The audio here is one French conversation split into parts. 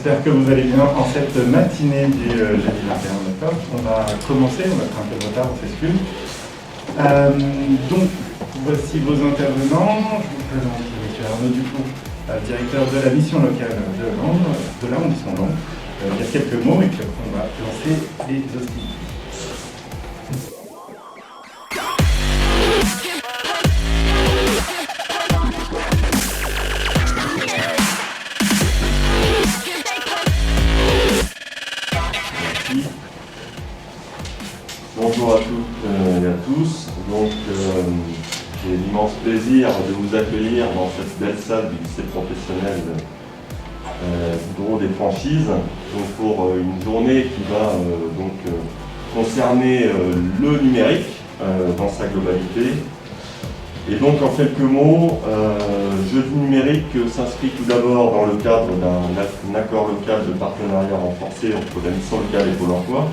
J'espère que vous allez bien en cette matinée du jeudi 21 octobre. On va commencer, on a pris un peu de retard, on s'excuse. Donc, voici vos intervenants. Je vous présente M. Arnaud Dupont, directeur de la mission locale de l'arrondissement de Langres. Il y a quelques mots et puis on va lancer les hostilités. Bonjour à toutes et à tous. Donc, j'ai l'immense plaisir de vous accueillir dans cette belle salle du lycée professionnel du bureau des franchises, donc pour une journée qui va concerner le numérique dans sa globalité. Et donc, en quelques mots, Jeudi numérique s'inscrit tout d'abord dans le cadre d'un accord local de partenariat renforcé entre la mission locale et Pôle emploi.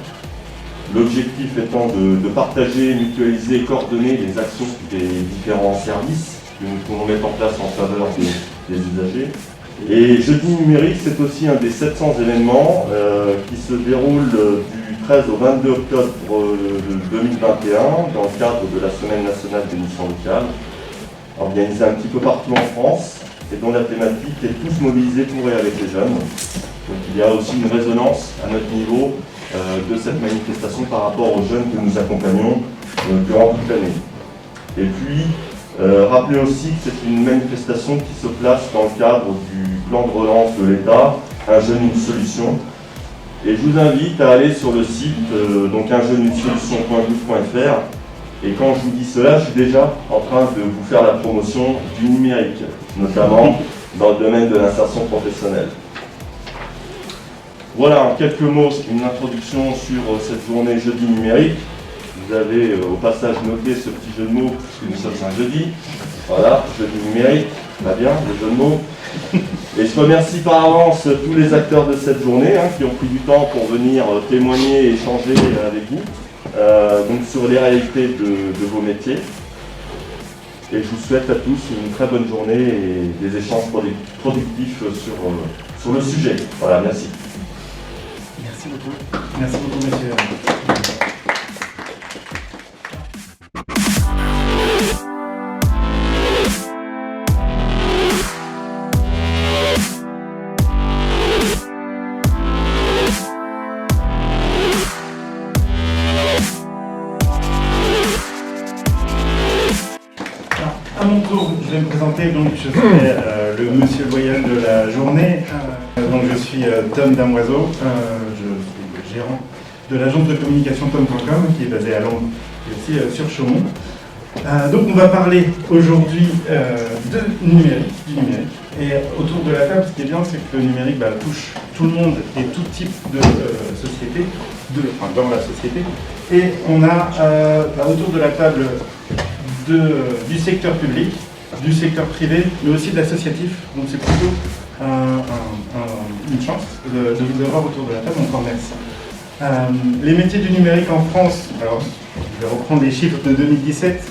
L'objectif étant de partager, mutualiser et coordonner les actions des différents services que nous pouvons mettre en place en faveur des usagers. Et Jeudi numérique, c'est aussi un des 700 événements qui se déroule du 13 au 22 octobre 2021 dans le cadre de la Semaine nationale des missions locales, organisée un petit peu partout en France et dont la thématique est tous mobilisés pour et avec les jeunes. Donc il y a aussi une résonance à notre niveau de cette manifestation par rapport aux jeunes que nous accompagnons durant toute l'année. Et puis, rappelez aussi que c'est une manifestation qui se place dans le cadre du plan de relance de l'État, Un jeune, une solution. Et je vous invite à aller sur le site donc unjeune-une-solution.gouv.fr. Et quand je vous dis cela, je suis déjà en train de vous faire la promotion du numérique, notamment dans le domaine de l'insertion professionnelle. Voilà, en quelques mots, une introduction sur cette journée jeudi numérique. Vous avez au passage noté ce petit jeu de mots, puisque nous sommes un jeudi. Voilà, jeudi numérique, va bien, le jeu de mots. Et je remercie par avance tous les acteurs de cette journée qui ont pris du temps pour venir témoigner et échanger avec vous donc sur les réalités de vos métiers. Et je vous souhaite à tous une très bonne journée et des échanges productifs sur le sujet. Voilà, merci. Merci beaucoup. Merci beaucoup, monsieur. À mon tour, je vais me présenter. Donc, je serai le monsieur loyal de la journée. Donc, je suis Tom Damoiseau. Je suis le gérant de l'agence de communication tom.com qui est basée à Langres et aussi sur Chaumont. Donc, on va parler aujourd'hui du numérique. Et autour de la table, ce qui est bien, c'est que le numérique touche tout le monde et tout type de société, dans la société. Et on a autour de la table du secteur public, du secteur privé, mais aussi de l'associatif. Donc c'est plutôt une chance de vous avoir autour de la table. Encore merci. Les métiers du numérique en France, alors je vais reprendre les chiffres de 2017,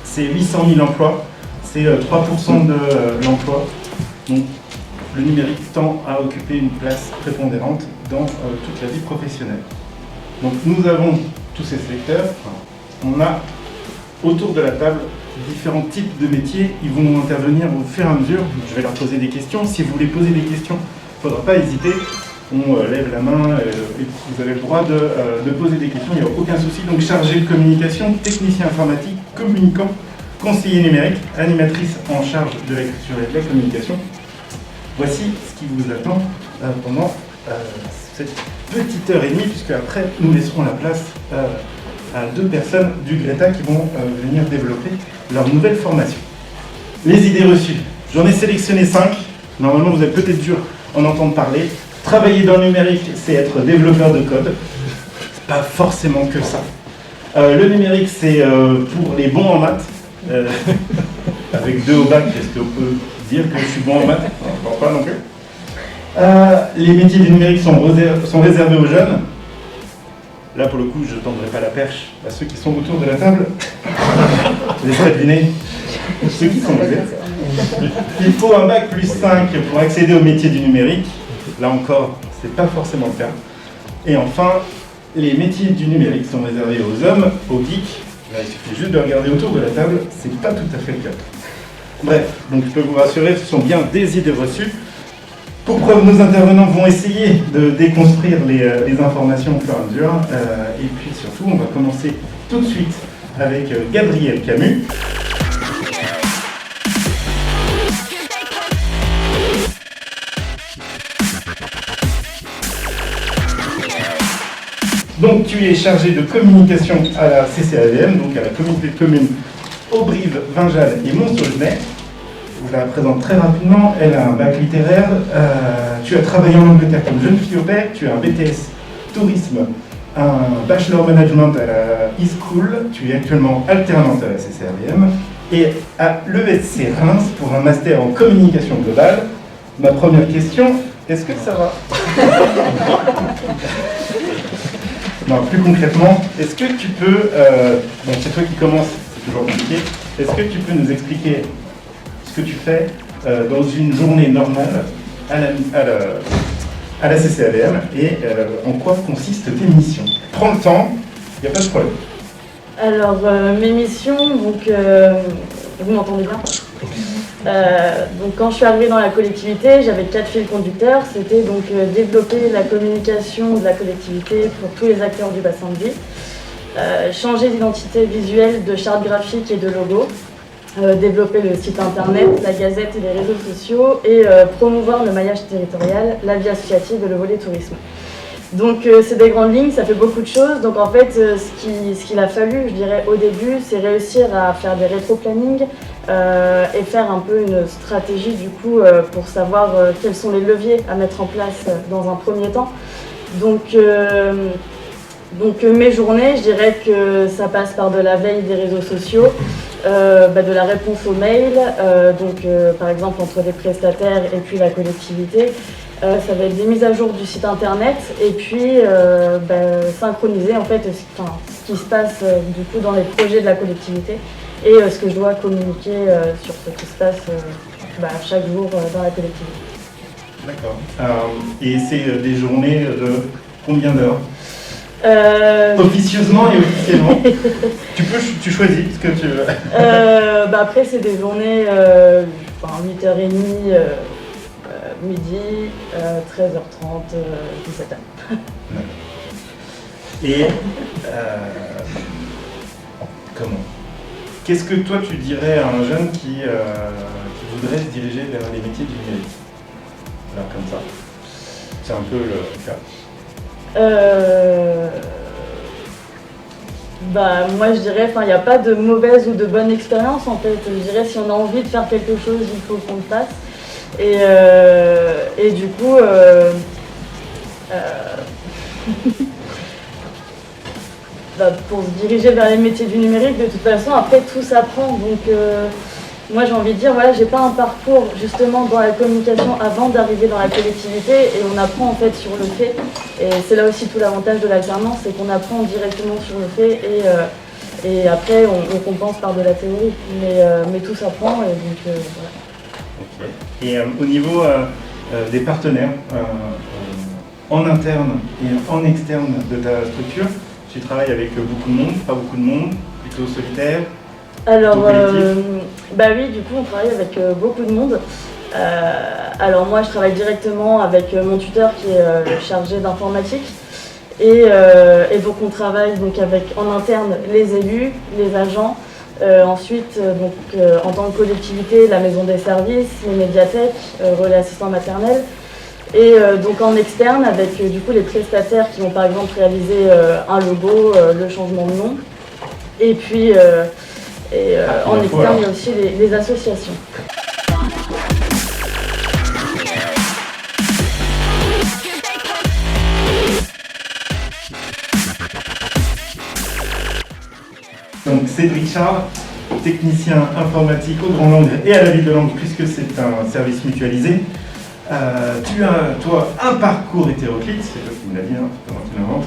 c'est 800 000 emplois, c'est 3% de l'emploi. Donc le numérique tend à occuper une place prépondérante dans toute la vie professionnelle. Donc nous avons tous ces secteurs, on a autour de la table différents types de métiers, ils vont intervenir au fur et à mesure. Je vais leur poser des questions. Si vous voulez poser des questions, il ne faudra pas hésiter. On lève la main et vous avez le droit de poser des questions, il n'y a aucun souci. Donc chargé de communication, technicien informatique, communicant, conseiller numérique, animatrice en charge de l'écriture et de la communication. Voici ce qui vous attend pendant cette petite heure et demie, puisque après nous laisserons la place à deux personnes du Greta qui vont venir développer leur nouvelle formation. Les idées reçues. J'en ai sélectionné 5. Normalement, vous avez peut-être dû en entendre parler. Travailler dans le numérique, c'est être développeur de code. C'est pas forcément que ça. Le numérique, c'est pour les bons en maths. Avec 2 au bac, est-ce qu'on peut dire que je suis bon en maths? Non, je ne pense pas non plus. Les métiers du numérique sont réservés aux jeunes. Là, pour le coup, je ne tendrai pas la perche à ceux qui sont autour de la table. Je laisserai deviner ceux qui sont levés. Il faut un bac plus 5 pour accéder au métier du numérique. Là encore, c'est pas forcément le cas. Et enfin, les métiers du numérique sont réservés aux hommes, aux geeks. Là, il suffit juste de regarder autour de la table, c'est pas tout à fait le cas. Bref, donc je peux vous rassurer, ce sont bien des idées reçues. Pour preuve, nos intervenants vont essayer de déconstruire les informations au fur et à mesure. Et puis surtout, on va commencer tout de suite avec Gabriel Camus. Donc tu es chargé de communication à la CCAVM, donc à la communauté de communes Auberive, Vinjal et Mont-Saulgenay. Je la présente très rapidement, elle a un bac littéraire, tu as travaillé en Angleterre comme jeune fille au père, tu as un BTS tourisme, un bachelor management à la e-school, tu es actuellement alternante à la CCAVM et à l'ESC Reims pour un master en communication globale. Ma première question, est-ce que ça va? Non, plus concrètement, est-ce que tu peux, bon c'est toi qui commences, c'est toujours compliqué, est-ce que tu peux nous expliquer ce que tu fais dans une journée normale à la CCAVM et en quoi consistent tes missions? Prends le temps, il n'y a pas de problème. Alors, mes missions, donc, vous m'entendez bien? Donc quand je suis arrivée dans la collectivité, j'avais 4 fils conducteurs. C'était donc développer la communication de la collectivité pour tous les acteurs du bassin de vie, changer d'identité visuelle, de charte graphique et de logo, développer le site internet, la gazette et les réseaux sociaux et promouvoir le maillage territorial, la vie associative et le volet tourisme. Donc c'est des grandes lignes, ça fait beaucoup de choses. Donc en fait, ce qu'il a fallu, je dirais, au début, c'est réussir à faire des rétro-plannings et faire un peu une stratégie du coup pour savoir quels sont les leviers à mettre en place dans un premier temps. Donc mes journées, je dirais que ça passe par de la veille des réseaux sociaux, de la réponse aux mails, par exemple entre des prestataires et puis la collectivité. Ça va être des mises à jour du site internet et puis synchroniser en fait ce qui se passe du coup dans les projets de la collectivité et ce que je dois communiquer sur ce qui se passe chaque jour dans la collectivité. D'accord. Et c'est des journées de combien d'heures? Officieusement et officiellement. Tu choisis ce que tu veux. Après c'est des journées 8h30, midi, 13h30, 17h. Et comment? Qu'est-ce que toi tu dirais à un jeune qui voudrait se diriger vers les métiers du numérique? Alors comme ça, c'est un peu le cas. Moi je dirais, il n'y a pas de mauvaise ou de bonne expérience en fait. Je dirais si on a envie de faire quelque chose, il faut qu'on le fasse. Et du coup, pour se diriger vers les métiers du numérique, de toute façon, après tout s'apprend. Donc moi j'ai envie de dire, voilà, j'ai pas un parcours justement dans la communication avant d'arriver dans la collectivité et on apprend en fait sur le fait. Et c'est là aussi tout l'avantage de l'alternance, c'est qu'on apprend directement sur le fait et après on compense par de la théorie. Mais tout s'apprend et donc voilà. Okay. Et au niveau des partenaires, en interne et en externe de ta structure, tu travailles avec beaucoup de monde, pas beaucoup de monde, plutôt solitaire? Alors, oui, du coup, on travaille avec beaucoup de monde. Alors moi, je travaille directement avec mon tuteur qui est chargé d'informatique. Et donc, on travaille donc, avec en interne les élus, les agents. Ensuite, en tant que collectivité, la maison des services, les médiathèques, relais assistants maternels. Et donc en externe, avec du coup les prestataires qui vont par exemple réaliser un logo, le changement de nom. Et puis en externe, il y a aussi les associations. Donc Cédric Charles, technicien informatique au Grand Langres et à la Ville de Langres, puisque c'est un service mutualisé. Tu as, toi, un parcours hétéroclite, c'est toi qui me l'as dit, hein, c'est pas moi qui l'invente.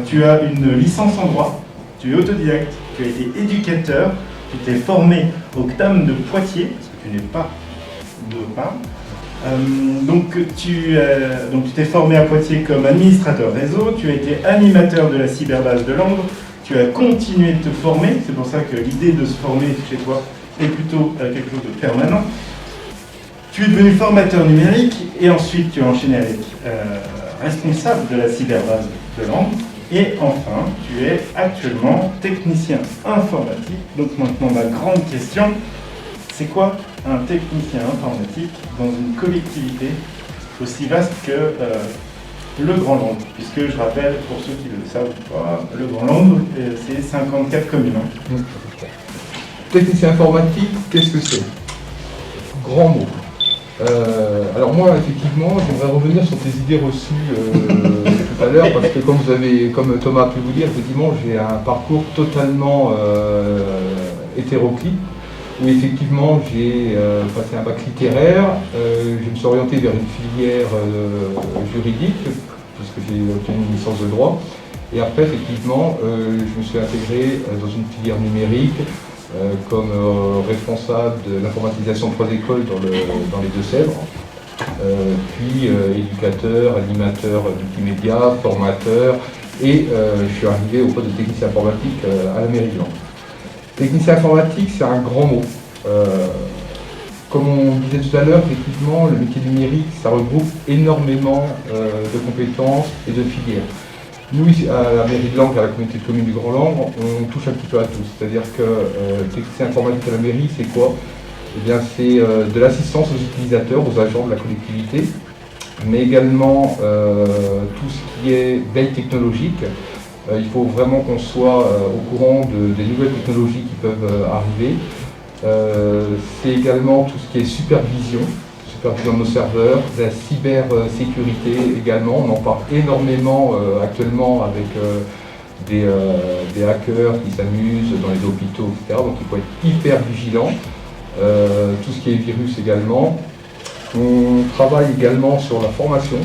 Tu as une licence en droit, tu es autodidacte, tu as été éducateur, tu t'es formé au CTAM de Poitiers, parce que tu n'es pas de Pain. Donc tu t'es formé à Poitiers comme administrateur réseau, tu as été animateur de la cyberbase de Langres, tu as continué de te former, c'est pour ça que l'idée de se former chez toi est plutôt quelque chose de permanent. Tu es devenu formateur numérique et ensuite tu as enchaîné avec responsable de la cyberbase de Langres. Et enfin, tu es actuellement technicien informatique. Donc maintenant, ma grande question, c'est quoi un technicien informatique dans une collectivité aussi vaste que le Grand Langres? Puisque je rappelle, pour ceux qui ne le savent pas, le Grand Langres, c'est 54 communes. Technicien informatique, qu'est-ce que c'est? Grand mot. Alors moi, effectivement, j'aimerais revenir sur tes idées reçues tout à l'heure, parce que comme Thomas a pu vous dire, effectivement, j'ai un parcours totalement hétéroclite, où effectivement j'ai passé un bac littéraire, je me suis orienté vers une filière juridique, puisque j'ai obtenu une licence de droit, et après, effectivement, je me suis intégré dans une filière numérique, comme responsable de l'informatisation de 3 écoles dans les Deux-Sèvres, puis éducateur, animateur multimédia, formateur, et je suis arrivé au poste de technicien informatique à la mairie de Langres. Technicien informatique, c'est un grand mot. Comme on disait tout à l'heure, effectivement, le métier numérique, ça regroupe énormément de compétences et de filières. Nous, ici, à la mairie de Langres, à la communauté de communes du Grand Langres, on touche un petit peu à tout. C'est-à-dire que technicien informatique à la mairie, c'est quoi? Eh bien, c'est de l'assistance aux utilisateurs, aux agents de la collectivité, mais également tout ce qui est veille technologique. Il faut vraiment qu'on soit au courant des nouvelles technologies qui peuvent arriver. C'est également tout ce qui est supervision de nos serveurs, la cybersécurité également. On en parle énormément actuellement avec des hackers qui s'amusent dans les hôpitaux, etc. Donc il faut être hyper vigilant. Tout ce qui est virus également. On travaille également sur la formation.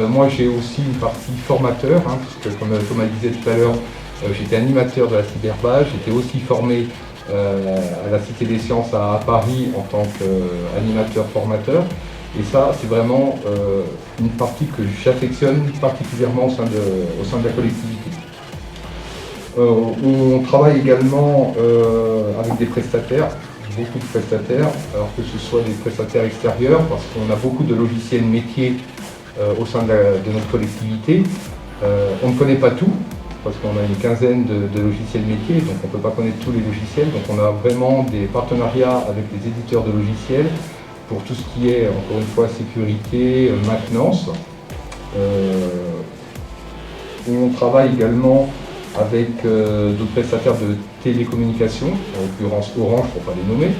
Moi j'ai aussi une partie formateur, puisque comme Thomas disait tout à l'heure, j'étais animateur de la cyberbase, j'étais aussi formé à la Cité des Sciences à Paris en tant qu'animateur formateur. Et ça, c'est vraiment une partie que j'affectionne particulièrement au sein de la collectivité. On travaille également avec des prestataires, beaucoup de prestataires, alors que ce soit des prestataires extérieurs, parce qu'on a beaucoup de logiciels métiers au sein de notre collectivité. On ne connaît pas tout, parce qu'on a une quinzaine de logiciels métiers, donc on ne peut pas connaître tous les logiciels. Donc on a vraiment des partenariats avec les éditeurs de logiciels pour tout ce qui est, encore une fois, sécurité, maintenance. On travaille également avec d'autres prestataires de télécommunications, en l'occurrence Orange pour ne pas les nommer,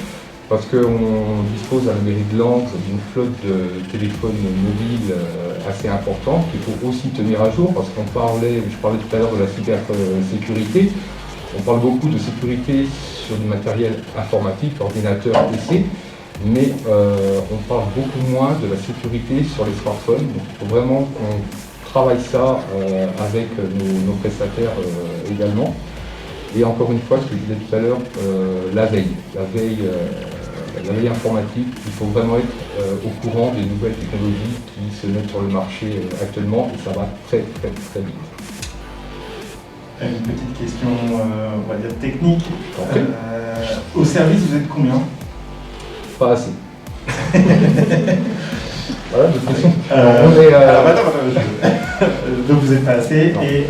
parce qu'on dispose à la mairie de Langres d'une flotte de téléphones mobiles assez importante qu'il faut aussi tenir à jour, parce je parlais tout à l'heure de la cybersécurité, on parle beaucoup de sécurité sur du matériel informatique, ordinateur, PC, mais on parle beaucoup moins de la sécurité sur les smartphones, donc il faut vraiment qu'on travaille ça avec nos prestataires également. Et encore une fois, ce que je disais tout à l'heure, la veille informatique, il faut vraiment être au courant des nouvelles technologies qui se mettent sur le marché actuellement, et ça va très très très vite. Une petite question, on va dire technique. Au service, vous êtes combien? Pas assez. Voilà, d'autres questions. Donc vous n'êtes pas assez. Non. Et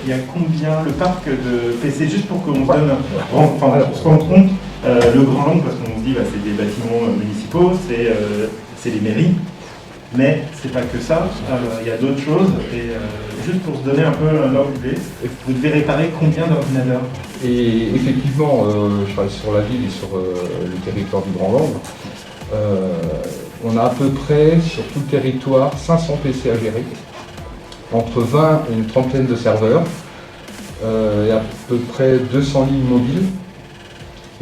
il y a combien le parc de PC, juste pour qu'on se donne, pour se rendre compte, le Grand Langres, parce qu'on se dit bah, c'est des bâtiments municipaux, c'est les mairies, mais c'est pas que ça, il y a d'autres choses. Et juste pour se donner un peu un ordre d'idée, vous devez réparer combien d'ordinateurs? Et effectivement, je travaille sur la ville et sur le territoire du Grand Langres. On a à peu près sur tout le territoire 500 PC à gérer, entre 20 et une trentaine de serveurs, et à peu près 200 lignes mobiles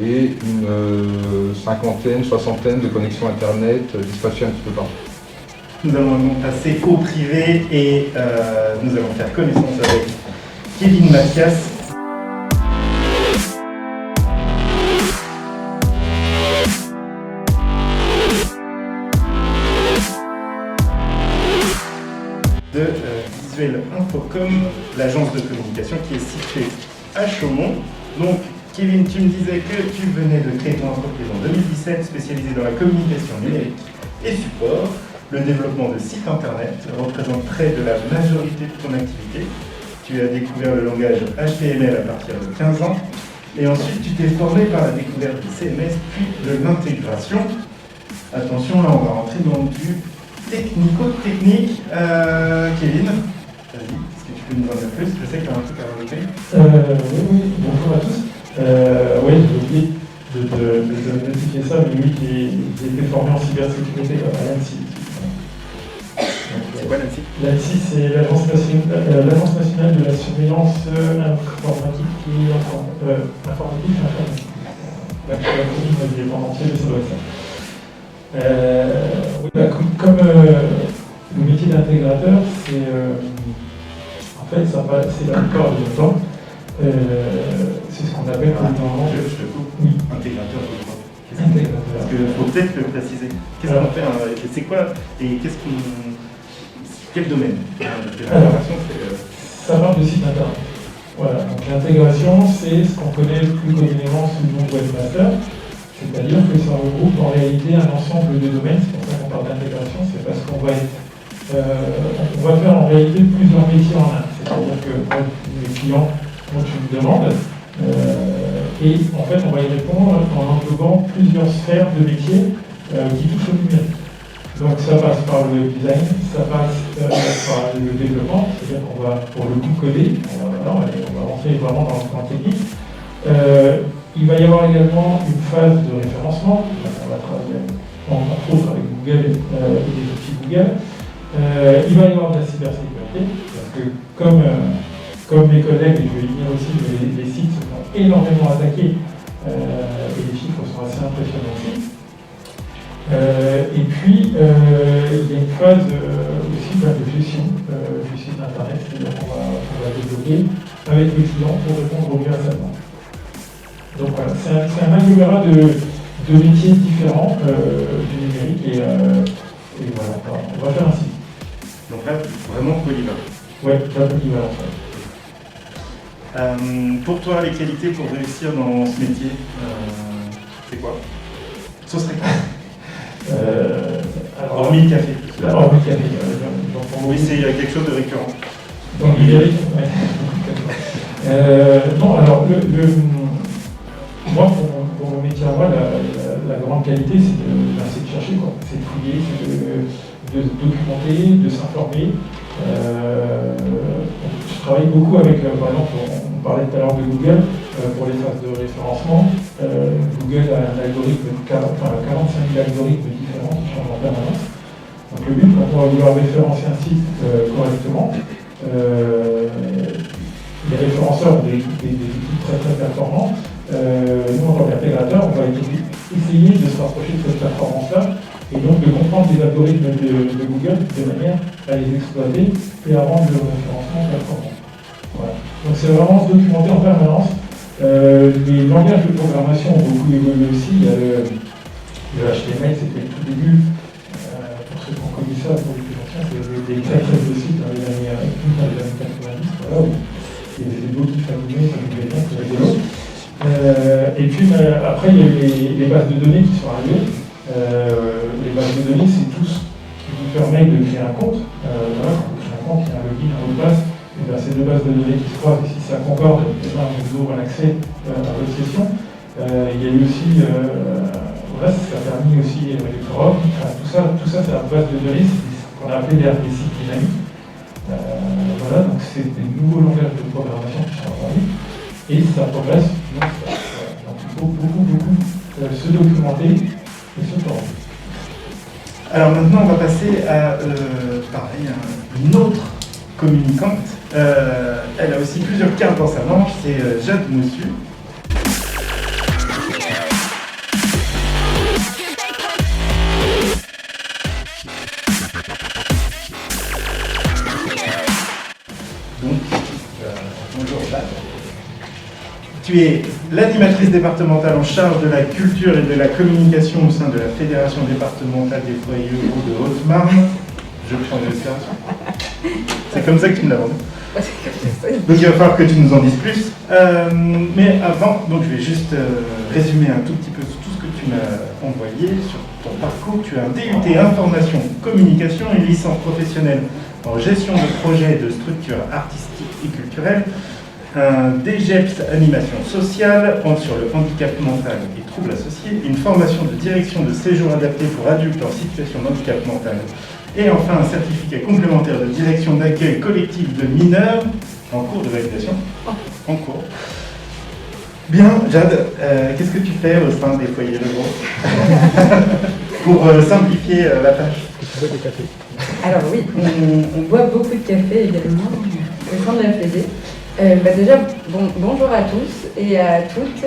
et une cinquantaine, soixantaine de connexions internet dispatchées un petit peu partout. Nous allons donc passer au privé et nous allons faire connaissance avec Kevin Mathias. comme l'agence de communication qui est située à Chaumont. Donc, Kevin, tu me disais que tu venais de créer ton entreprise en 2017, spécialisée dans la communication numérique et support. Le développement de sites internet représente près de la majorité de ton activité. Tu as découvert le langage HTML à partir de 15 ans. Et ensuite, tu t'es formé par la découverte du CMS, puis de l'intégration. Attention, là, on va rentrer dans du technico-technique. Kevin, vas-y, est-ce que tu peux nous en dire plus? Je sais que tu as un truc à rajouter. Oui, bonjour à tous. Oui, j'ai oublié de notifier ça, mais oui, j'ai été formé en cybersécurité à l'ANSSI. C'est quoi l'ANSSI? L'ANSSI, c'est l'Agence nationale de la surveillance informatique et informatique. L'acronyme du entier, mais ça doit être ça. Oui, comme le métier d'intégrateur, c'est en fait, c'est la plupart du temps. C'est ce qu'on appelle normalement. Je te coupe. Oui. Intégrateur de quoi? Intégrateur. Parce qu'il faut peut-être le préciser. Qu'est-ce qu'on fait? C'est quoi? Et quel domaine? L'intégration, c'est. Ça parle de site internet. Voilà. Donc l'intégration, c'est ce qu'on connaît plus communément sous le nom de webmaster. C'est-à-dire que ça regroupe en réalité un ensemble de domaines. C'est pour ça qu'on parle d'intégration. C'est parce qu'on va faire en réalité plusieurs métiers en un. C'est-à-dire que les clients ont une demande et en fait on va y répondre en englobant plusieurs sphères de métiers qui touchent au numérique. Donc ça passe par le design, ça passe par le développement, c'est-à-dire qu'on va pour le coup coder, on va rentrer vraiment dans le point technique. Il va y avoir également une phase de référencement, on va travailler entre autres avec Google et des outils Google. Il va y avoir de la cybersécurité, parce que comme mes collègues, et je vais y venir aussi, les sites se font énormément attaquer et les chiffres sont assez impressionnants aussi. Et puis, il y a une phase aussi de gestion du site internet, c'est-à-dire qu'on va développer avec le client pour répondre au mieux à sa demande. Donc voilà, c'est un agglomérat de métiers différents du numérique et voilà, on va faire un site. Donc là, vraiment polyvalent. Ouais, la polyvalence. Pour toi, les qualités pour réussir dans ce métier, c'est quoi? Ce serait quoi? Hormis le café. Hormis le café. Oui, c'est quelque chose de récurrent. Dans le numérique, ouais. Non, alors, moi, pour mon métier à moi, la grande qualité, c'est de chercher, quoi. C'est de fouiller, c'est de documenter, de s'informer. Je travaille beaucoup avec, par exemple, on parlait tout à l'heure de Google, pour les phases de référencement. Google a un algorithme, 45 000 algorithmes différents qui changent en permanence. Donc le but, quand on va vouloir référencer un site correctement, les référenceurs ont des outils très très performants. Nous, en tant qu'intégrateur, on va essayer de se rapprocher de cette performance-là et donc de comprendre les algorithmes de Google de manière à les exploiter et à rendre le référencement performant. Voilà. Donc c'est vraiment se documenter en permanence. Les langages de programmation ont beaucoup évolué aussi. Il y a le HTML, c'était le tout début. Pour ceux qui ont connu ça, pour les plus anciens, c'est des très très beaux sites dans les années 90, voilà, où il y avait des beaux gifs animés, ça nous plaît bien, c'est rigolo. Et puis après, il y a eu les bases de données qui sont arrivées. Les bases de données, c'est tout ce qui vous permet de créer un compte. Voilà, quand vous créez un compte, il y a un login, un mot de passe. Et bien, ces deux bases de données qui se croisent, et si ça concorde, on vous ouvre un accès à votre session. Il y a eu aussi, voilà, ça a permis aussi les forums. Enfin, tout ça, c'est la base de données, c'est ce qu'on a appelé des sites dynamiques. Voilà, donc c'est des nouveaux langages de programmation qui sont apparus. Et ça progresse. Donc il faut beaucoup se documenter et se former. Alors maintenant, on va passer à pareil, une autre communicante. Elle a aussi plusieurs cartes dans sa manche, c'est Jade Moussu. Donc, bonjour Jade. Tu es l'animatrice départementale en charge de la culture et de la communication au sein de la Fédération départementale des foyers ruraux de Haute-Marne. Je prends une respiration. C'est comme ça que tu me l'as vendu. Donc il va falloir que tu nous en dises plus. Mais avant, donc je vais juste résumer un tout petit peu tout ce que tu m'as envoyé sur ton parcours. Tu as un DUT information communication, une licence professionnelle en gestion de projets et de structures artistiques et culturelles, un DGEPS animation sociale sur le handicap mental et troubles associés, une formation de direction de séjour adapté pour adultes en situation de handicap mental, et enfin un certificat complémentaire de direction d'accueil collectif de mineurs en cours de validation. En cours. Bien, Jade, qu'est-ce que tu fais au sein des foyers ruraux pour simplifier la tâche? Alors oui, on boit beaucoup de café également au sein de la FED. Déjà, bonjour à tous et à toutes.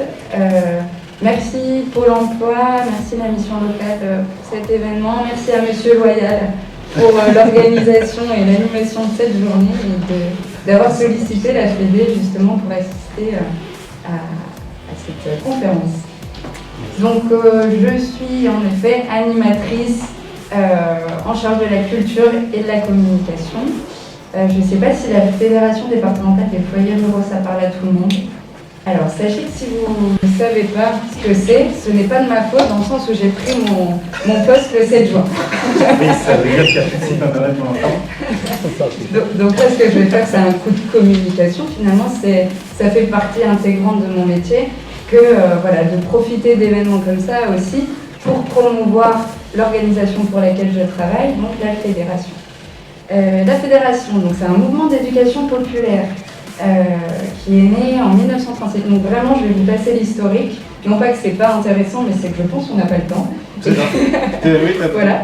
Merci Pôle emploi, merci la mission locale pour cet événement, merci à Monsieur Loyal pour l'organisation et l'animation de cette journée et d'avoir sollicité la FED justement pour assister à cette conférence. Donc je suis en effet animatrice en charge de la culture et de la communication. Je ne sais pas si la Fédération départementale des foyers ruraux, ça parle à tout le monde. Alors, sachez que si vous ne savez pas ce que c'est, ce n'est pas de ma faute, dans le sens où j'ai pris mon poste le 7 juin. Oui, ça veut dire qu'il y a plus de site internet pour l'instant. Donc là, ce que je vais faire, c'est un coup de communication. Finalement, ça fait partie intégrante de mon métier, que voilà, de profiter d'événements comme ça aussi, pour promouvoir l'organisation pour laquelle je travaille, donc la fédération. La fédération, donc c'est un mouvement d'éducation populaire qui est né en 1937. Donc vraiment, je vais vous passer l'historique. Non pas que c'est pas intéressant, mais c'est que je pense qu'on n'a pas le temps. C'est ça. Oui, voilà.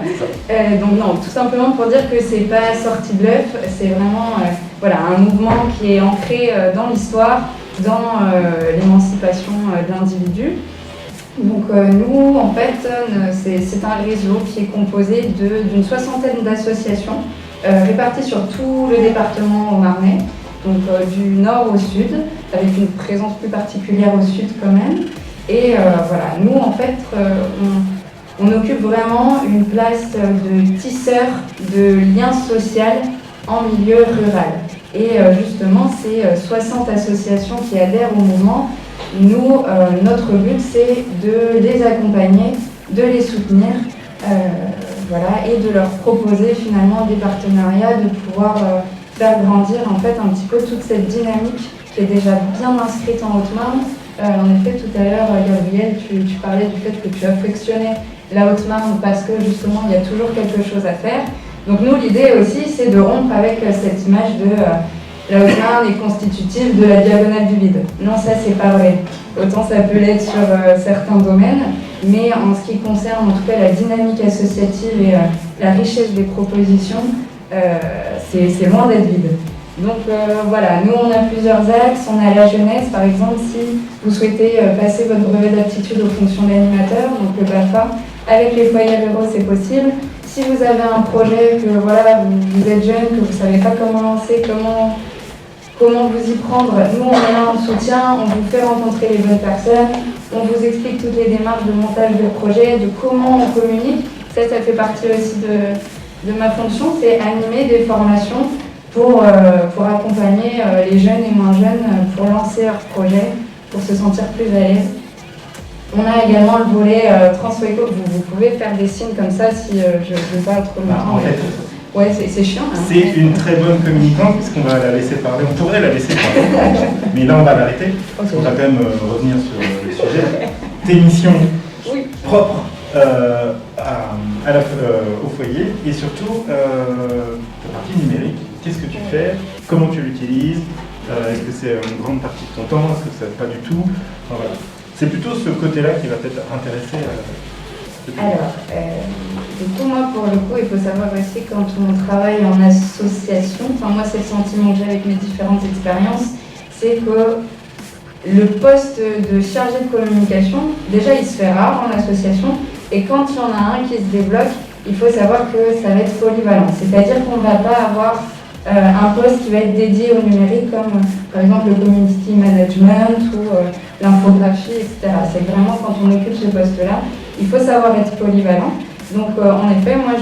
Donc non, tout simplement pour dire que c'est pas sorti de l'œuf, c'est vraiment voilà, un mouvement qui est ancré dans l'histoire, dans l'émancipation de l'individu. Donc nous, en fait, c'est un réseau qui est composé d'une soixantaine d'associations réparties sur tout le département haut-marnais, donc du nord au sud, avec une présence plus particulière au sud quand même. Et voilà, nous, en fait, on occupe vraiment une place de tisseur de liens sociaux en milieu rural. Et justement, ces 60 associations qui adhèrent au mouvement, nous, notre but, c'est de les accompagner, de les soutenir, voilà, et de leur proposer finalement des partenariats, de pouvoir faire grandir en fait un petit peu toute cette dynamique qui est déjà bien inscrite en Haute-Marne. En effet, tout à l'heure, Gabriel, tu parlais du fait que tu affectionnais la Haute-Marne parce que justement, il y a toujours quelque chose à faire. Donc nous, l'idée aussi, c'est de rompre avec cette image de la Haute-Marne est constitutive de la diagonale du vide. Non, ça, c'est pas vrai. Autant ça peut l'être sur certains domaines, mais en ce qui concerne en tout cas la dynamique associative et la richesse des propositions, c'est loin d'être vide. Donc voilà, nous on a plusieurs axes. On a la jeunesse, par exemple, si vous souhaitez passer votre brevet d'aptitude aux fonctions d'animateur, donc le BAFA, avec les foyers ruraux, c'est possible. Si vous avez un projet, que voilà, vous êtes jeune, que vous ne savez pas comment lancer, comment vous y prendre, nous on est là en soutien, on vous fait rencontrer les bonnes personnes, on vous explique toutes les démarches de montage de projet, de comment on communique. Ça fait partie aussi de ma fonction, c'est animer des formations pour accompagner les jeunes et moins jeunes pour lancer leurs projets, pour se sentir plus à l'aise. On a également le volet Transweco. Vous pouvez faire des signes comme ça si je ne veux pas trop longtemps. En fait, ouais, c'est chiant. Hein. C'est une très bonne communicante puisqu'on va la laisser parler. On pourrait la laisser parler, mais là on va l'arrêter. Parce qu'on va quand même revenir sur le sujet. Tes missions propres au foyer et surtout ta partie numérique. Qu'est-ce que tu fais? Comment tu l'utilises? Est-ce que c'est une grande partie de ton temps? Est-ce que c'est pas du tout? Enfin, voilà. C'est plutôt ce côté-là qui va peut-être intéresser. Alors, du coup, moi, pour le coup, il faut savoir aussi quand on travaille en association, enfin moi, c'est le sentiment que j'ai avec mes différentes expériences, c'est que le poste de chargé de communication, déjà, il se fait rare en association, et quand il y en a un qui se débloque, il faut savoir que ça va être polyvalent. C'est-à-dire qu'on ne va pas avoir un poste qui va être dédié au numérique comme par exemple le community management ou l'infographie, etc. C'est vraiment quand on occupe ce poste-là, il faut savoir être polyvalent. Donc en effet, moi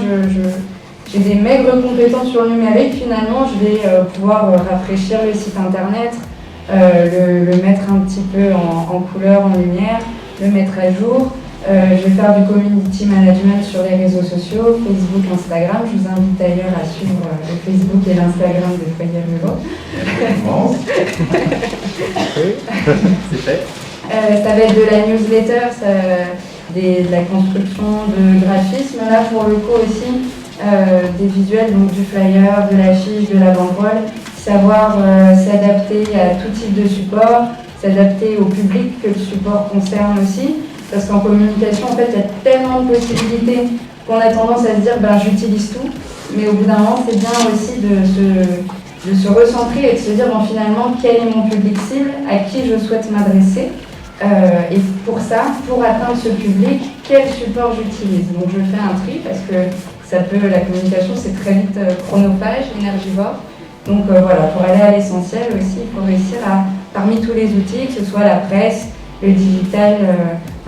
j'ai des maigres compétences sur le numérique, finalement, je vais pouvoir rafraîchir le site internet, le mettre un petit peu en couleur, en lumière, le mettre à jour. Je vais faire du community management sur les réseaux sociaux, Facebook, Instagram. Je vous invite d'ailleurs à suivre le Facebook et l'Instagram de Foyer Ruraux. C'est fait. Ça va être de la newsletter, de la construction de graphisme, là pour le coup aussi, des visuels, donc du flyer, de l'affiche, de la banderole, savoir s'adapter à tout type de support, s'adapter au public que le support concerne aussi, parce qu'en communication, en fait, il y a tellement de possibilités qu'on a tendance à se dire, ben j'utilise tout, mais au bout d'un moment, c'est bien aussi de se recentrer et de se dire, bon, finalement, quel est mon public cible, à qui je souhaite m'adresser. Et pour ça, pour atteindre ce public, quel support j'utilise? Donc je fais un tri parce que la communication c'est très vite chronophage, énergivore. Donc voilà, pour aller à l'essentiel aussi, il faut réussir à, parmi tous les outils, que ce soit la presse, le digital,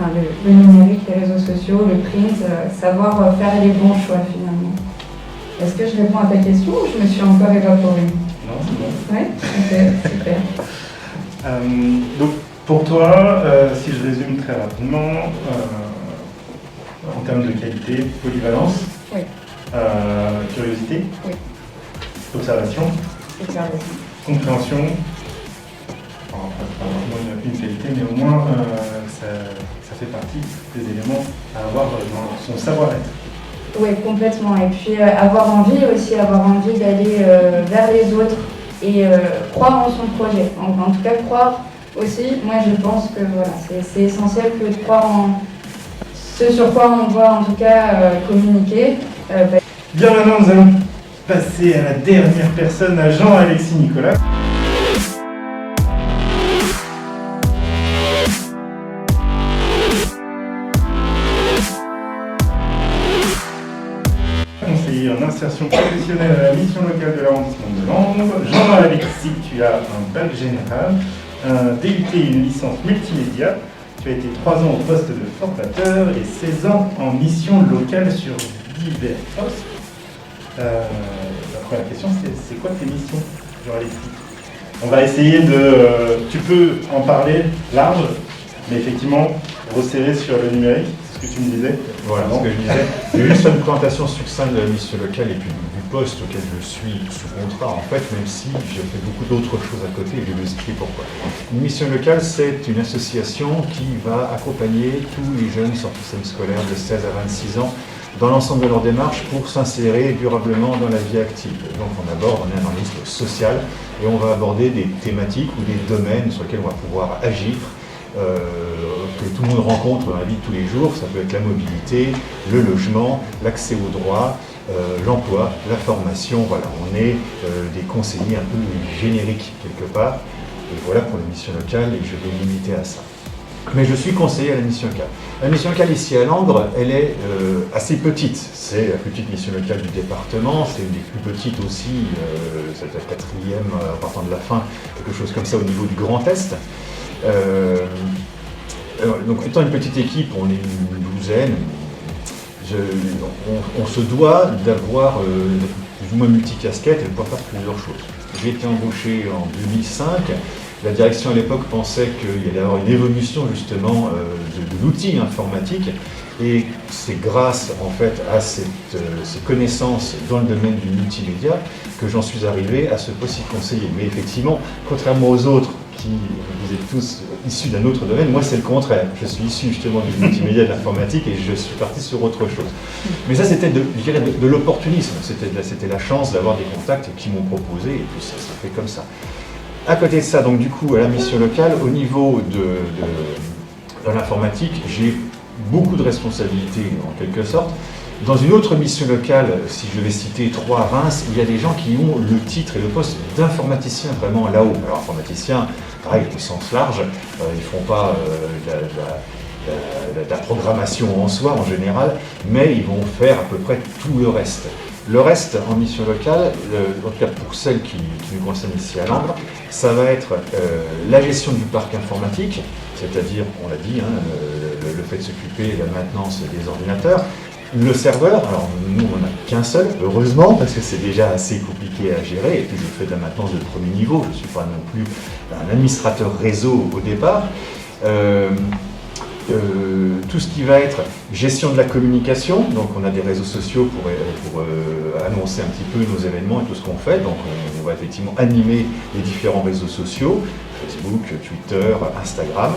le numérique, les réseaux sociaux, le print, savoir faire les bons choix finalement. Est-ce que je réponds à ta question ou je me suis encore évaporée? Non, c'est bon. Ouais, ok, super. Donc, pour toi, si je résume très rapidement, en termes de qualité, polyvalence, Oui. Curiosité, Oui. Observation, Observation. compréhension, enfin, pas vraiment une qualité, mais au moins ça fait partie des éléments à avoir dans son savoir-être. Oui, complètement. Et puis avoir envie d'aller vers les autres et croire en son projet. En tout cas, croire aussi, moi je pense que voilà, c'est essentiel que de croire en ce sur quoi on doit en tout cas communiquer. Bien, maintenant nous allons passer à la dernière personne, à Jean-Alexis Nicolas. Conseiller en insertion professionnelle à la mission locale de l'arrondissement de Langres. Jean-Alexis, tu as un bac général, un DUT et une licence multimédia. Tu as été 3 ans au poste de formateur et 16 ans en mission locale sur divers postes. La première question, c'est quoi tes missions, Jean-Alexis? On va essayer de... tu peux en parler large, mais effectivement, resserrer sur le numérique, c'est ce que tu me disais. Voilà, ce que je disais. J'ai juste une présentation succincte de la mission locale et puis du poste auquel je suis sous contrat, en fait, même si j'ai fait beaucoup d'autres choses à côté et je vais vous expliquer pourquoi. Une mission locale, c'est une association qui va accompagner tous les jeunes sortis du système scolaire de 16 à 26 ans dans l'ensemble de leur démarche pour s'insérer durablement dans la vie active. Donc on est un organisme social et on va aborder des thématiques ou des domaines sur lesquels on va pouvoir agir, que tout le monde rencontre dans la vie de tous les jours. Ça peut être la mobilité, le logement, l'accès aux droits, l'emploi, la formation. Voilà, on est des conseillers un peu génériques quelque part. Et voilà pour la mission locale et je vais limiter à ça. Mais je suis conseiller à la mission locale. La mission locale ici à Langres, elle est assez petite. C'est la plus petite mission locale du département, c'est une des plus petites aussi, c'est la 4e en partant de la fin, quelque chose comme ça au niveau du Grand Est. Donc étant une petite équipe, on est une douzaine, on se doit d'avoir plus ou moins multicasquette et de pouvoir faire plusieurs choses. J'ai été embauché en 2005. La direction à l'époque pensait qu'il y allait avoir une évolution justement de l'outil informatique et c'est grâce en fait à ces connaissances dans le domaine du multimédia que j'en suis arrivé à ce poste de conseiller. Mais effectivement, contrairement aux autres qui vous êtes tous issus d'un autre domaine, moi c'est le contraire. Je suis issu justement du multimédia, de l'informatique et je suis parti sur autre chose. Mais ça c'était de l'opportunisme, c'était la chance d'avoir des contacts qui m'ont proposé et puis ça s'est fait comme ça. À côté de ça, donc du coup, à la mission locale, au niveau de l'informatique, j'ai beaucoup de responsabilités en quelque sorte. Dans une autre mission locale, si je vais citer 3 à Reims, il y a des gens qui ont le titre et le poste d'informaticien vraiment là-haut. Alors informaticien, pareil, au sens large, ils ne font pas la programmation en soi en général, mais ils vont faire à peu près tout le reste. Le reste en mission locale, en tout cas pour celles qui nous concernent ici à Langres, ça va être la gestion du parc informatique, c'est-à-dire, on l'a dit, le fait de s'occuper de la maintenance des ordinateurs, Le serveur, alors nous on n'a qu'un seul, heureusement, parce que c'est déjà assez compliqué à gérer, et puis je fais de la maintenance de premier niveau, je ne suis pas non plus un administrateur réseau au départ. Tout ce qui va être gestion de la communication, donc on a des réseaux sociaux pour annoncer un petit peu nos événements et tout ce qu'on fait, donc on va effectivement animer les différents réseaux sociaux, Facebook, Twitter, Instagram.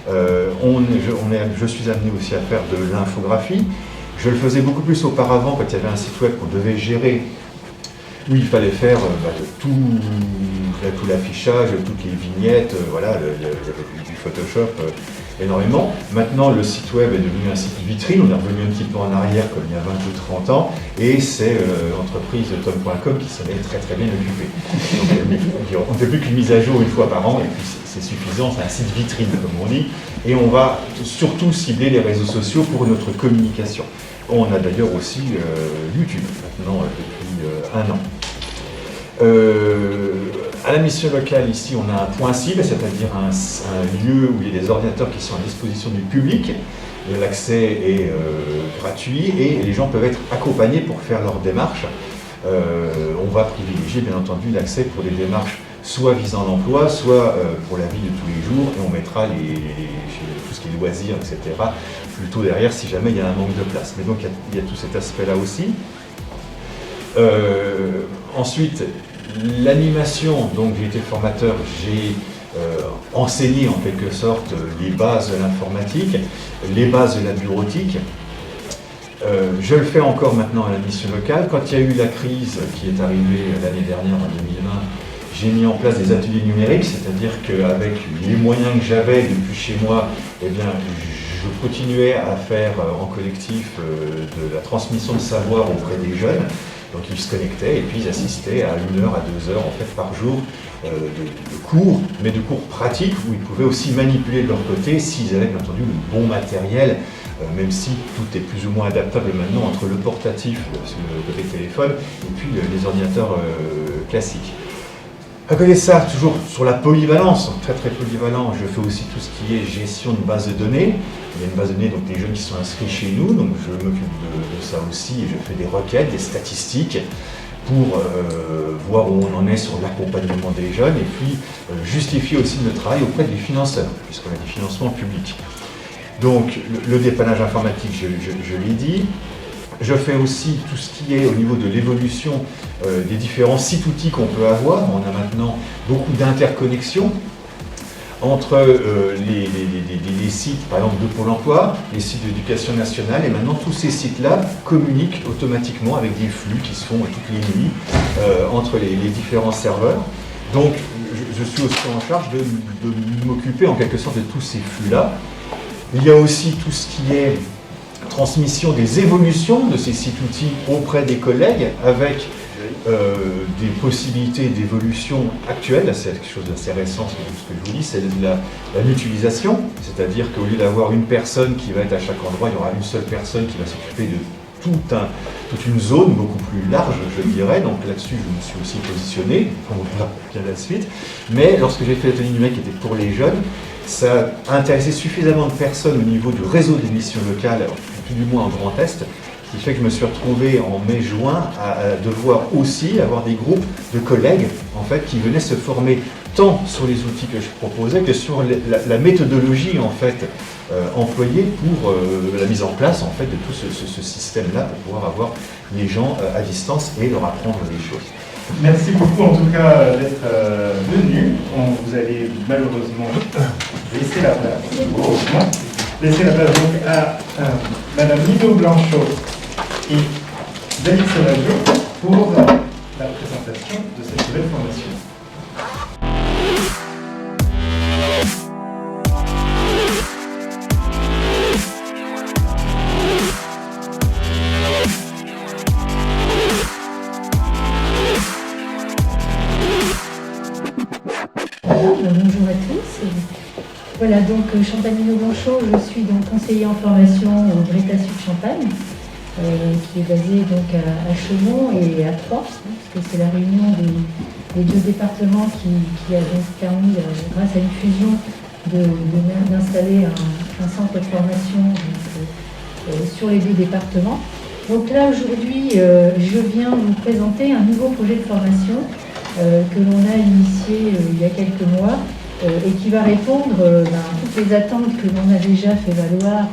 Je suis amené aussi à faire de l'infographie. Je le faisais beaucoup plus auparavant quand il y avait un site web qu'on devait gérer, où il fallait faire tout l'affichage, toutes les vignettes, voilà, il y avait du Photoshop énormément. Maintenant, le site web est devenu un site vitrine, on est revenu un petit peu en arrière comme il y a 20 ou 30 ans, et c'est l'entreprise tom.com qui s'en est très très bien occupée. Donc, on ne fait plus qu'une mise à jour une fois par an, et puis c'est suffisant, c'est un site vitrine comme on dit, et on va surtout cibler les réseaux sociaux pour notre communication. On a d'ailleurs aussi YouTube, maintenant depuis un an. À la mission locale, ici, on a un point cible, c'est-à-dire un lieu où il y a des ordinateurs qui sont à disposition du public. L'accès est gratuit et les gens peuvent être accompagnés pour faire leurs démarches. On va privilégier, bien entendu, l'accès pour des démarches soit visant l'emploi, soit pour la vie de tous les jours, et on mettra tout ce qui est loisirs, etc., plutôt derrière si jamais il y a un manque de place. Mais donc il y a tout cet aspect-là aussi. Ensuite, l'animation, donc j'ai été formateur, j'ai enseigné en quelque sorte les bases de l'informatique, les bases de la bureautique. Je le fais encore maintenant à la mission locale. Quand il y a eu la crise qui est arrivée l'année dernière, en 2020, j'ai mis en place des ateliers numériques, c'est-à-dire qu'avec les moyens que j'avais depuis chez moi, eh bien, je continuais à faire en collectif de la transmission de savoir auprès des jeunes. Donc ils se connectaient et puis ils assistaient à 1 heure à 2 heures en fait, par jour de cours, mais de cours pratiques où ils pouvaient aussi manipuler de leur côté s'ils avaient bien entendu le bon matériel, même si tout est plus ou moins adaptable maintenant entre le portatif, le côté téléphone, et puis les ordinateurs classiques. À côté de ça, toujours sur la polyvalence, très très polyvalent, je fais aussi tout ce qui est gestion de base de données. Il y a une base de données, donc des jeunes qui sont inscrits chez nous, donc je m'occupe de ça aussi et je fais des requêtes, des statistiques pour voir où on en est sur l'accompagnement des jeunes et puis justifier aussi notre travail auprès des financeurs, puisqu'on a des financements publics. Donc le dépannage informatique, je l'ai dit. Je fais aussi tout ce qui est au niveau de l'évolution des différents sites-outils qu'on peut avoir. On a maintenant beaucoup d'interconnexions entre les sites, par exemple, de Pôle emploi, les sites d'éducation nationale, et maintenant tous ces sites-là communiquent automatiquement avec des flux qui se font toutes les nuits entre les différents serveurs. Donc je suis aussi en charge de m'occuper en quelque sorte de tous ces flux-là. Il y a aussi tout ce qui est transmission des évolutions de ces sites-outils auprès des collègues avec des possibilités d'évolution actuelles. C'est quelque chose d'assez récent, ce que je vous dis, c'est la mutualisation, c'est-à-dire qu'au lieu d'avoir une personne qui va être à chaque endroit, il y aura une seule personne qui va s'occuper de toute une zone beaucoup plus large, je dirais. Donc là-dessus, je me suis aussi positionné, on verra bien la suite. Mais lorsque j'ai fait l'atelier numérique qui était pour les jeunes, ça a intéressé suffisamment de personnes au niveau du réseau des missions locales, plus du moins en Grand Est, qui fait que je me suis retrouvé en mai-juin à devoir aussi avoir des groupes de collègues en fait, qui venaient se former tant sur les outils que je proposais que sur la méthodologie en fait, employée pour la mise en place en fait, de tout ce système-là pour pouvoir avoir les gens à distance et leur apprendre des choses. Merci beaucoup en tout cas d'être venu. Vous allez malheureusement laisser la place. Laisser la place donc à Madame Nido Blanchot et David Sauvageau pour la présentation de cette nouvelle formation. Bonjour à tous. Voilà, donc Chantal Nido Blanchot, je suis donc conseiller en formation au Greta Sud Champagne, qui est basé donc à Chaumont et à Troyes, parce que c'est la réunion des deux départements qui a donc permis, grâce à une fusion, d'installer un centre de formation donc, sur les deux départements. Donc là aujourd'hui, je viens vous présenter un nouveau projet de formation que l'on a initié il y a quelques mois et qui va répondre à toutes les attentes que l'on a déjà fait valoir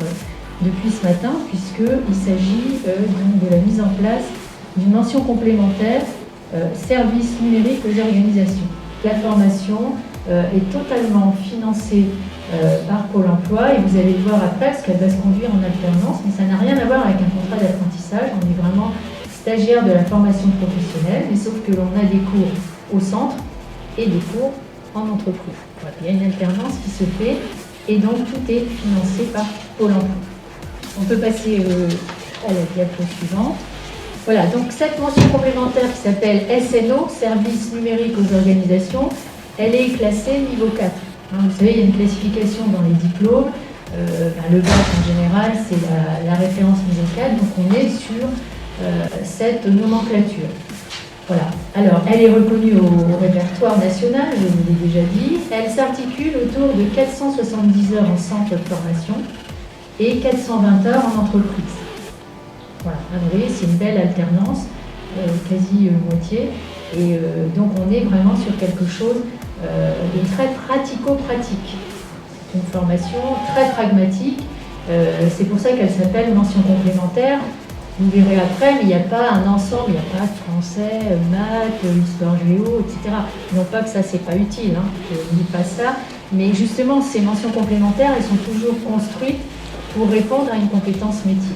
depuis ce matin, puisqu'il s'agit donc de la mise en place d'une mention complémentaire service numérique aux organisations. La formation est totalement financée par Pôle emploi et vous allez le voir après parce qu'elle va se conduire en alternance, mais ça n'a rien à voir avec un contrat d'apprentissage. On est vraiment stagiaire de la formation professionnelle, mais sauf que l'on a des cours au centre et des cours en entreprise. Voilà, il y a une alternance qui se fait et donc tout est financé par Pôle emploi. On peut passer à la diapo suivante. Voilà, donc cette mention complémentaire qui s'appelle SNO, Service numérique aux organisations, elle est classée niveau 4. Vous savez, il y a une classification dans les diplômes. Le bac en général, c'est la référence niveau 4, donc on est sur cette nomenclature. Voilà. Alors, elle est reconnue au répertoire national, je vous l'ai déjà dit. Elle s'articule autour de 470 heures en centre de formation et 420 heures en entreprise. Voilà, vous voyez, c'est une belle alternance, quasi moitié. Et donc, on est vraiment sur quelque chose de très pratico-pratique. C'est une formation très pragmatique. C'est pour ça qu'elle s'appelle mention complémentaire. Vous verrez après, mais il n'y a pas un ensemble, il n'y a pas de français, maths, histoire géo, etc. Non pas que ça, c'est pas utile, hein, je ne dis pas ça. Mais justement, ces mentions complémentaires, elles sont toujours construites pour répondre à une compétence métier.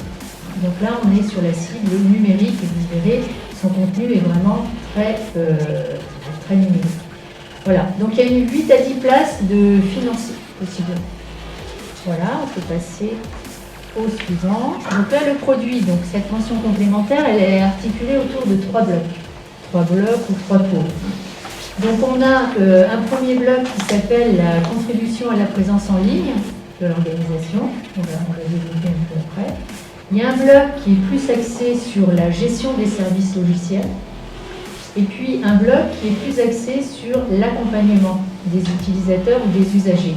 Donc là, on est sur la cible numérique et vous verrez, son contenu est vraiment très numérique. Voilà, donc il y a eu 8 à 10 places de financiers possiblement. Voilà, on peut passer au suivant. Donc là, le produit, donc cette mention complémentaire, elle est articulée autour de 3 blocs. 3 blocs ou 3 pôles. Donc on a un premier bloc qui s'appelle la contribution à la présence en ligne de l'organisation. On va développer un peu après. Il y a un bloc qui est plus axé sur la gestion des services logiciels. Et puis un bloc qui est plus axé sur l'accompagnement des utilisateurs ou des usagers.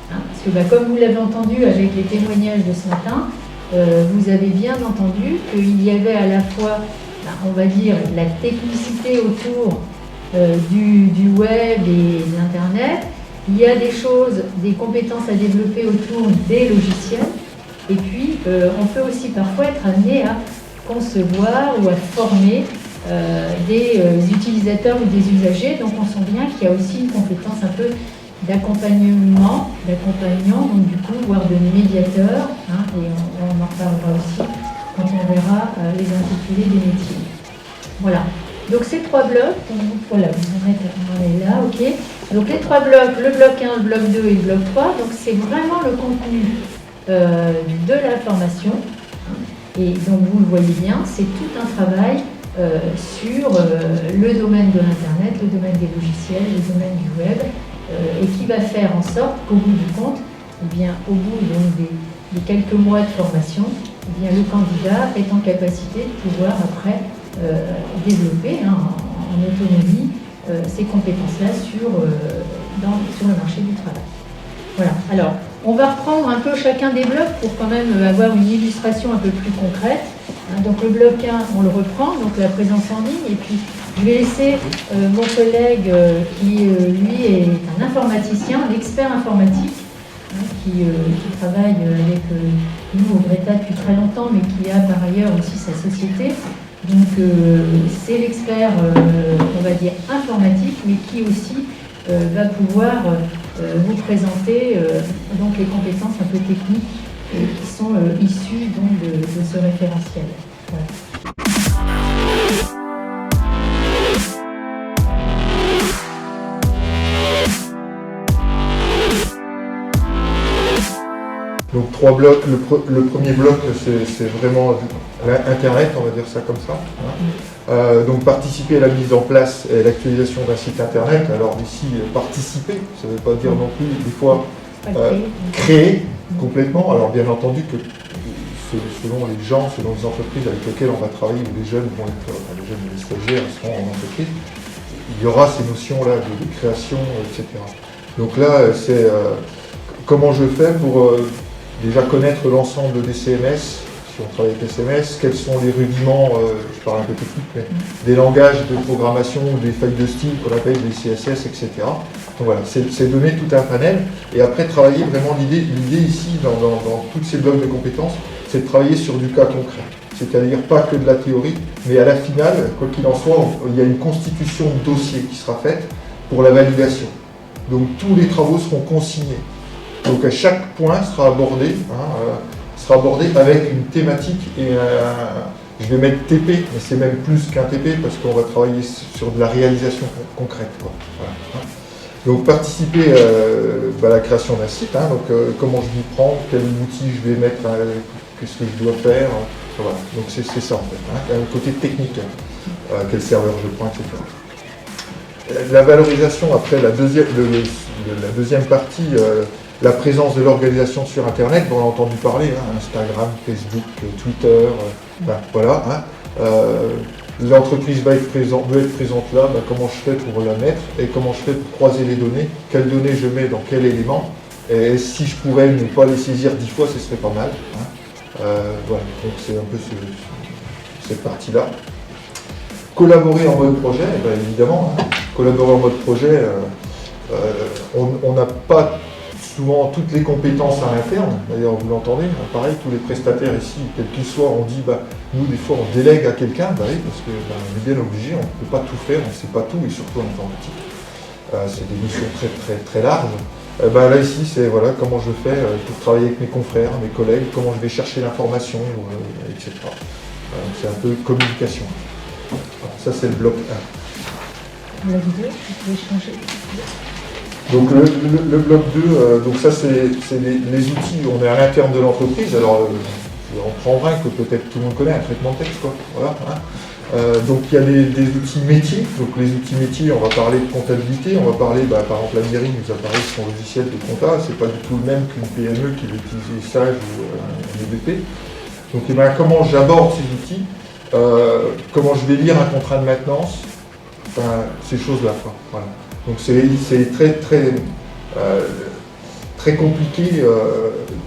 Parce que comme vous l'avez entendu avec les témoignages de ce matin, vous avez bien entendu qu'il y avait à la fois, on va dire, la technicité autour du web et de l'Internet. Il y a des choses, des compétences à développer autour des logiciels. Et puis, on peut aussi parfois être amené à concevoir ou à former des utilisateurs ou des usagers. Donc, on sent bien qu'il y a aussi une compétence un peu d'accompagnement, d'accompagnant, donc du coup, voire de médiateur. Et on en reparlera aussi quand on verra les intitulés des métiers. Voilà. Donc, ces 3 blocs, voilà, on est là, ok. Donc, les 3 blocs, le bloc 1, le bloc 2 et le bloc 3, donc c'est vraiment le contenu de la formation. Et donc vous le voyez bien, c'est tout un travail sur le domaine de l'Internet, le domaine des logiciels, le domaine du web, et qui va faire en sorte qu'au bout du compte, eh bien, au bout donc, des quelques mois de formation, eh bien, le candidat est en capacité de pouvoir après développer en autonomie ces compétences-là sur le marché du travail. Voilà. Alors, on va reprendre un peu chacun des blocs pour quand même avoir une illustration un peu plus concrète. Donc le bloc 1, on le reprend, donc la présence en ligne. Et puis, je vais laisser mon collègue qui, lui, est un informaticien, un expert informatique, qui travaille avec nous au Greta depuis très longtemps, mais qui a par ailleurs aussi sa société. Donc, c'est l'expert, on va dire, informatique, mais qui aussi va pouvoir vous présenter donc les compétences un peu techniques qui sont issues donc, de ce référentiel. Voilà. Donc 3 blocs, le premier bloc c'est vraiment Internet, on va dire ça comme ça. Donc participer à la mise en place et à l'actualisation d'un site Internet. Alors ici, participer, ça ne veut pas dire non plus des fois créer complètement. Alors bien entendu que selon les gens, selon les entreprises avec lesquelles on va travailler, où les jeunes vont être, les jeunes et les stagiaires seront en entreprise, il y aura ces notions-là de création, etc. Donc là, c'est comment je fais pour déjà connaître l'ensemble des CMS si on travaille avec SMS, quels sont les rudiments, je parle un peu technique, mais des langages de programmation, des feuilles de style qu'on appelle des CSS, etc. Donc voilà, c'est donner tout un panel, et après travailler vraiment l'idée ici, dans tous ces blocs de compétences, c'est de travailler sur du cas concret. C'est-à-dire pas que de la théorie, mais à la finale, quoi qu'il en soit, il y a une constitution de dossier qui sera faite pour la validation. Donc tous les travaux seront consignés. Donc à chaque point sera abordé avec une thématique et je vais mettre TP, mais c'est même plus qu'un TP parce qu'on va travailler sur de la réalisation concrète, quoi. Voilà. Donc participer à la création d'un site, comment je m'y prends, quel outil je vais mettre, qu'est-ce que je dois faire, voilà. Donc c'est ça en fait, un côté technique, quel serveur je prends, etc. La valorisation après la deuxième partie, la présence de l'organisation sur Internet, on a entendu parler, Instagram, Facebook, Twitter, voilà. L'entreprise veut être présente là, comment je fais pour la mettre et comment je fais pour croiser les données, quelles données je mets dans quel élément, et si je pourrais ne pas les saisir 10 fois, ce serait pas mal. Voilà, donc c'est un peu cette partie-là. Collaborer en mode projet, évidemment, collaborer en mode projet, on n'a pas souvent toutes les compétences à l'interne, d'ailleurs vous l'entendez, pareil, tous les prestataires ici, quels qu'ils soient, on dit, nous des fois on délègue à quelqu'un, oui, parce qu'on est bien obligé, on ne peut pas tout faire, on ne sait pas tout, et surtout en informatique. C'est des missions très très très larges. Là ici, c'est voilà, comment je fais pour travailler avec mes confrères, mes collègues, comment je vais chercher l'information, etc. C'est un peu communication. Voilà, ça c'est le bloc 1. La vidéo, vous pouvez changer. Donc le bloc 2, donc ça c'est les outils, on est à l'interne de l'entreprise, alors on prend un que peut-être tout le monde connaît, un traitement de texte, quoi. Voilà, donc il y a des outils métiers, donc les outils métiers, on va parler de comptabilité, on va parler, par exemple la mairie nous a parlé de son logiciel de compta, c'est pas du tout le même qu'une PME qui va utiliser Sage ou un EBP. Donc comment j'aborde ces outils, comment je vais lire un contrat de maintenance, ces choses-là, quoi. Voilà. Donc c'est très très très compliqué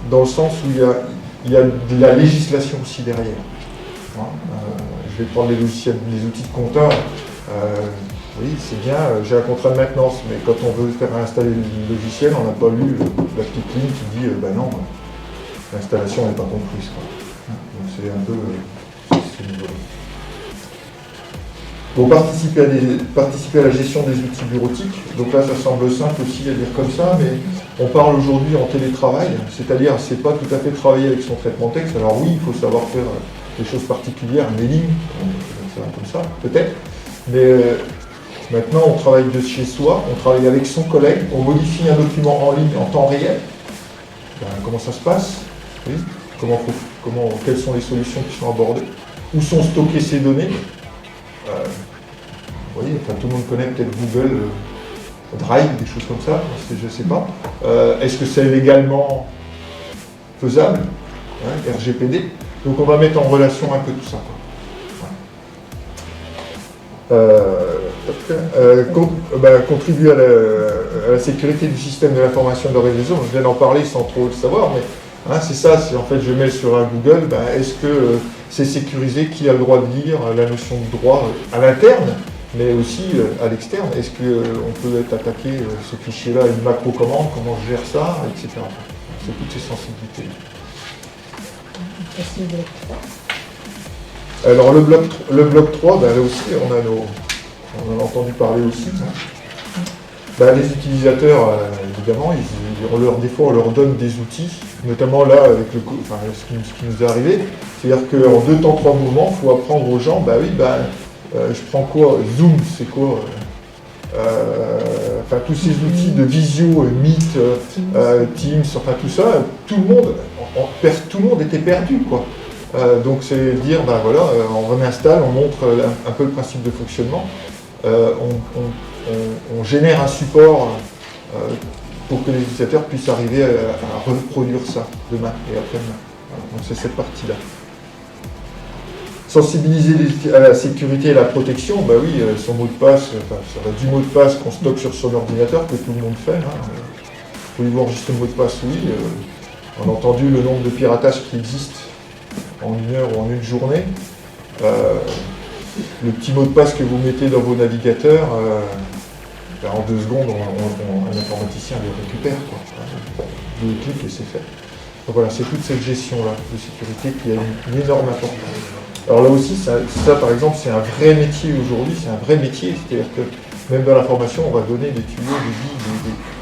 dans le sens où il y a de la législation aussi derrière. Je vais prendre les outils de compta. Oui, c'est bien, j'ai un contrat de maintenance, mais quand on veut faire installer le logiciel, on n'a pas lu la petite ligne qui dit non, l'installation n'est pas comprise. Donc c'est un peu ce niveau-là. Bon, participer à la gestion des outils bureautiques. Donc là, ça semble simple aussi à dire comme ça, mais on parle aujourd'hui en télétravail, c'est-à-dire c'est pas tout à fait travailler avec son traitement de texte. Alors oui, il faut savoir faire des choses particulières, un mailing, comme ça, peut-être. Mais maintenant, on travaille de chez soi, on travaille avec son collègue, on modifie un document en ligne en temps réel. Comment ça se passe? Oui. Quelles sont les solutions qui sont abordées? Où sont stockées ces données? Vous voyez, tout le monde connaît peut-être Google Drive, des choses comme ça, je ne sais pas. Est-ce que c'est légalement faisable? RGPD. Donc on va mettre en relation un peu tout ça. Contribuer à la sécurité du système de l'information de réseau, je viens d'en parler sans trop le savoir, mais c'est ça, en fait je mets sur un Google, est-ce que c'est sécurisé, qui a le droit de lire, la notion de droit à l'interne, mais aussi à l'externe. Est-ce qu'on peut être attaqué, ce fichier-là, une macro-commande, comment je gère ça, etc. C'est toutes ces sensibilités. Alors le bloc 3, là aussi, on en a entendu parler aussi. Les utilisateurs, évidemment, des fois on leur donne des outils, notamment là avec ce qui nous est arrivé, c'est-à-dire qu'en 2 temps 3 mouvements, il faut apprendre aux gens, je prends quoi? Zoom, c'est quoi? Tous ces outils de visio, Meet, Teams, tout ça, tout le monde était perdu, quoi. Donc c'est dire, on réinstalle, on montre un peu le principe de fonctionnement, on génère un support pour que les utilisateurs puissent arriver à reproduire ça demain et après-demain. Voilà, donc c'est cette partie-là. Sensibiliser à la sécurité et à la protection, son mot de passe, ça va du mot de passe qu'on stocke sur son ordinateur que tout le monde fait. Voulez-vous enregistrer le mot de passe? Oui. On a entendu le nombre de piratages qui existent en 1 heure ou en 1 journée. Le petit mot de passe que vous mettez dans vos navigateurs, en 2 secondes, un informaticien le récupère, quoi. 2 clics et c'est fait. Donc voilà, c'est toute cette gestion-là de sécurité qui a une énorme importance. Alors là aussi, ça par exemple, c'est un vrai métier aujourd'hui, c'est un vrai métier, c'est-à-dire que même dans la formation, on va donner des tuyaux,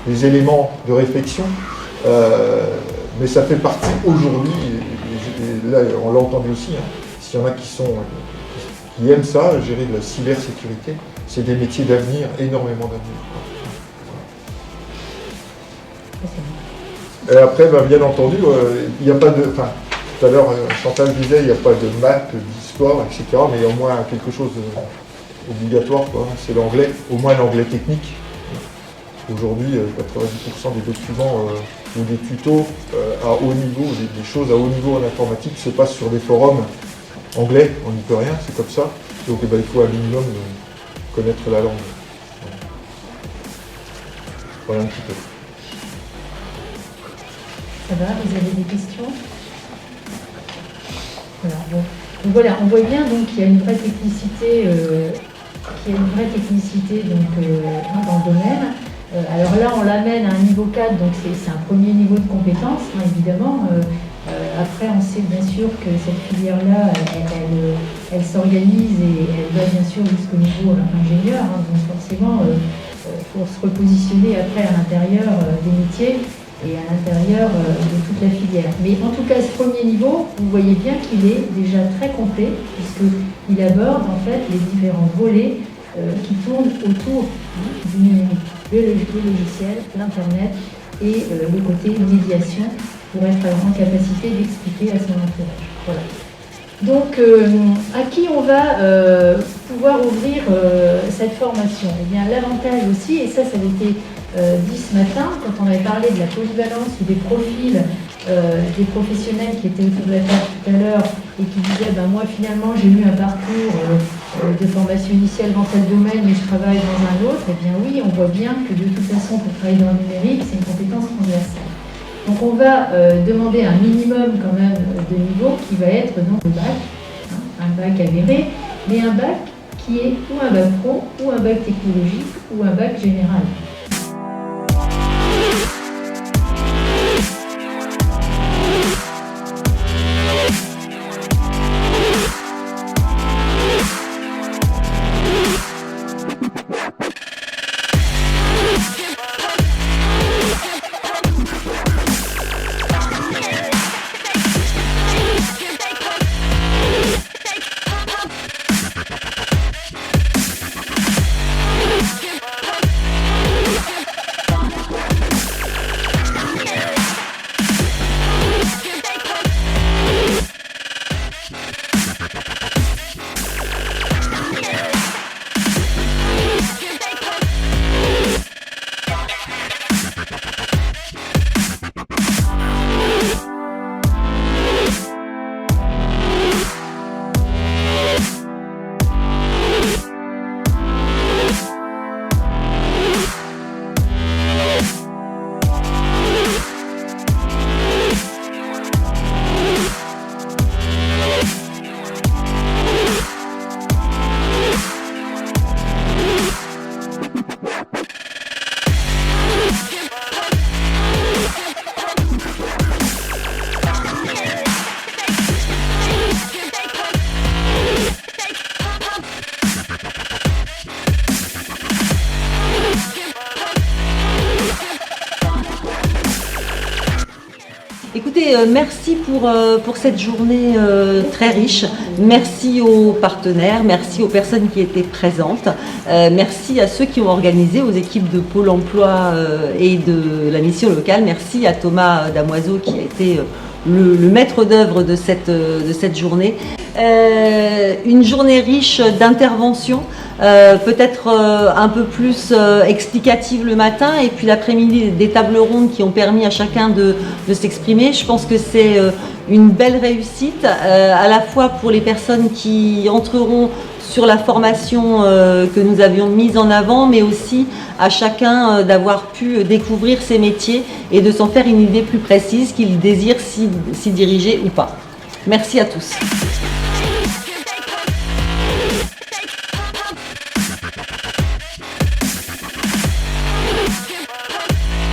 des éléments de réflexion, mais ça fait partie aujourd'hui, et là on l'a entendu aussi, hein, s'il y en a qui aiment ça, gérer de la cybersécurité, c'est des métiers d'avenir, énormément d'avenir. Et après, bien entendu, il n'y a pas de... Enfin, tout à l'heure, Chantal disait, il n'y a pas de maths, d'histoire, etc., mais il y a au moins quelque chose d'obligatoire, c'est l'anglais, au moins l'anglais technique. Aujourd'hui, 90% des documents ou des tutos à haut niveau, des choses à haut niveau en informatique se passent sur des forums anglais, on n'y peut rien, c'est comme ça. Donc il faut un minimum connaître la langue. Voilà un petit peu. Ça va, vous avez des questions? Voilà, bon. Donc voilà, on voit bien donc qu'il y a une vraie technicité, dans le domaine. Alors là, on l'amène à un niveau 4, donc c'est un premier niveau de compétence, hein, évidemment. Après, on sait bien sûr que cette filière-là, elle s'organise et elle va bien sûr jusqu'au niveau ingénieur. Hein, donc forcément, pour se repositionner après à l'intérieur des métiers et à l'intérieur de toute la filière. Mais en tout cas, ce premier niveau, vous voyez bien qu'il est déjà très complet, puisqu'il aborde en fait les différents volets qui tournent autour du numérique. Le logiciel, l'Internet et le côté médiation pour être en capacité d'expliquer à son entourage. Voilà. Donc, à qui on va pouvoir ouvrir cette formation? Eh bien, l'avantage aussi, et ça avait été dit ce matin, quand on avait parlé de la polyvalence ou des profils des professionnels qui étaient autour de la table tout à l'heure et qui disaient moi finalement j'ai eu un parcours de formation initiale dans tel domaine mais je travaille dans un autre, eh bien oui, on voit bien que de toute façon pour travailler dans le numérique c'est une compétence transversale. Donc on va demander un minimum quand même de niveau qui va être donc le bac, hein, un bac avéré, mais un bac qui est ou un bac pro ou un bac technologique ou un bac général. Écoutez, merci pour cette journée très riche. Merci aux partenaires, merci aux personnes qui étaient présentes. Merci à ceux qui ont organisé, aux équipes de Pôle emploi et de la mission locale. Merci à Thomas Damoiseau qui a été le maître d'œuvre de cette journée. Une journée riche d'interventions, peut-être un peu plus explicative le matin et puis l'après-midi des tables rondes qui ont permis à chacun de s'exprimer. Je pense que c'est une belle réussite à la fois pour les personnes qui entreront sur la formation que nous avions mise en avant, mais aussi à chacun d'avoir pu découvrir ces métiers et de s'en faire une idée plus précise qu'il désire s'y diriger ou pas. Merci à tous.